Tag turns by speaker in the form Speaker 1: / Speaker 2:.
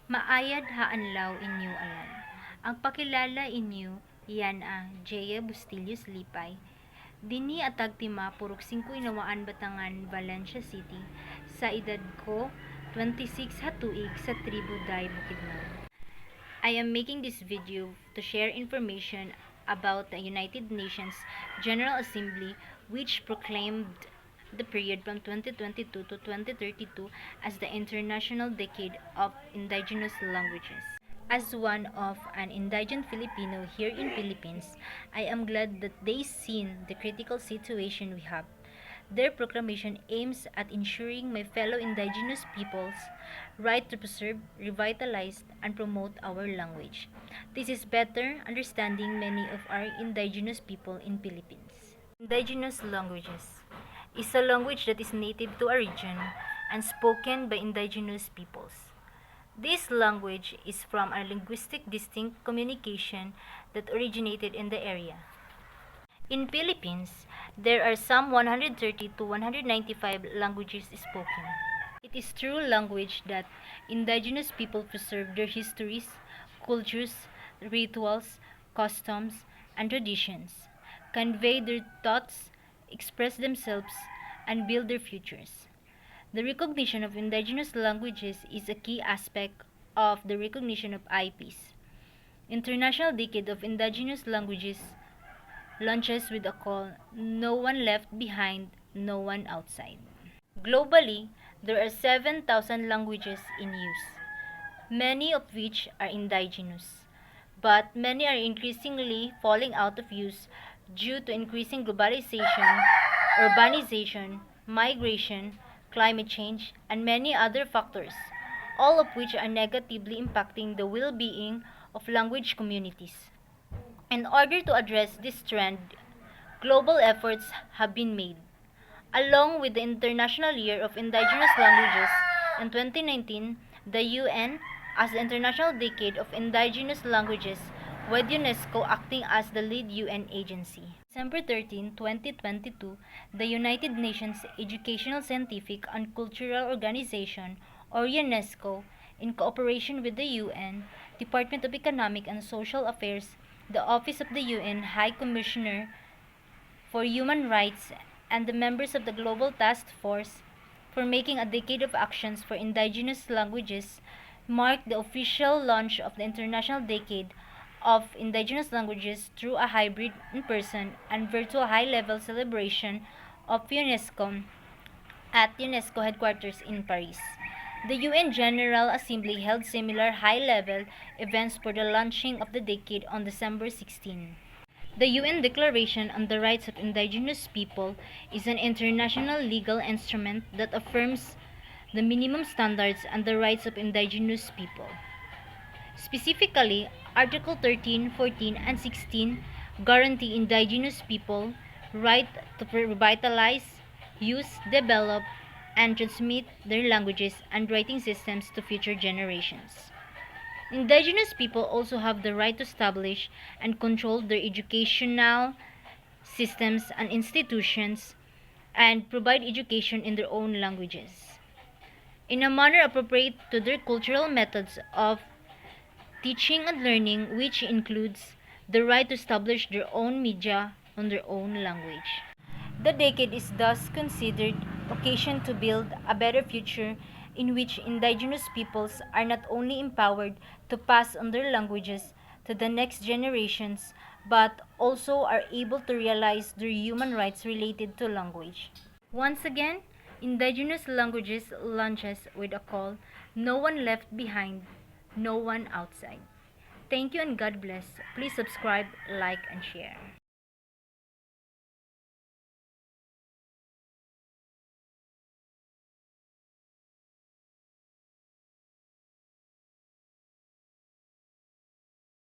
Speaker 1: Maayad haanlaw inyo alan. Ang pakilala inyo, yan Jaya Bustillos Lipay. Dini atag tima purok 5 inawaan Batangan, Valencia City. Sa edad ko, 26 hatuig sa tribo Day Bukidnon. I am making this video to share information about the United Nations General Assembly, which proclaimed the period from 2022 to 2032 as the International Decade of Indigenous Languages. As one of an indigenous Filipino here in Philippines, I am glad that they seen the critical situation we have. Their proclamation aims at ensuring my fellow indigenous peoples' right to preserve, revitalize, and promote our language. This is better understanding many of our indigenous people in Philippines. Indigenous languages is a language that is native to a region and spoken by indigenous peoples. This language is from a linguistic distinct communication that originated in the area. In Philippines, there are some 130 to 195 languages spoken. It is through language that indigenous people preserve their histories, cultures, rituals, customs, and traditions, convey their thoughts, express themselves, and build their futures. The recognition of indigenous languages is a key aspect of the recognition of IPs. International Decade of Indigenous Languages launches with a call, "No one left behind, no one outside." Globally, there are 7,000 languages in use, many of which are indigenous, but many are increasingly falling out of use due to increasing globalization, urbanization, migration, climate change, and many other factors, all of which are negatively impacting the well-being of language communities. In order to address this trend, global efforts have been made. Along with the International Year of Indigenous Languages in 2019, the UN, as the International Decade of Indigenous Languages, with UNESCO acting as the lead UN agency. December 13, 2022, the United Nations Educational, Scientific, and Cultural Organization, or UNESCO, in cooperation with the UN, Department of Economic and Social Affairs, the Office of the UN High Commissioner for Human Rights, and the members of the Global Task Force for making a decade of actions for indigenous languages, marked the official launch of the International Decade of Indigenous Languages through a hybrid in-person and virtual high-level celebration of UNESCO at UNESCO headquarters in Paris. The UN General Assembly held similar high-level events for the launching of the decade on December 16. The UN Declaration on the Rights of Indigenous People is an international legal instrument that affirms the minimum standards and the rights of indigenous people. Specifically, Article 13, 14, and 16 guarantee indigenous people right to revitalize, use, develop, and transmit their languages and writing systems to future generations. Indigenous people also have the right to establish and control their educational systems and institutions and provide education in their own languages, in a manner appropriate to their cultural methods of teaching and learning, which includes the right to establish their own media on their own language. The decade is thus considered occasion to build a better future in which indigenous peoples are not only empowered to pass on their languages to the next generations, but also are able to realize their human rights related to language. Once again, Indigenous Languages launches with a call, "No one left behind, no one outside." Thank you and God bless. Please subscribe, like, and share.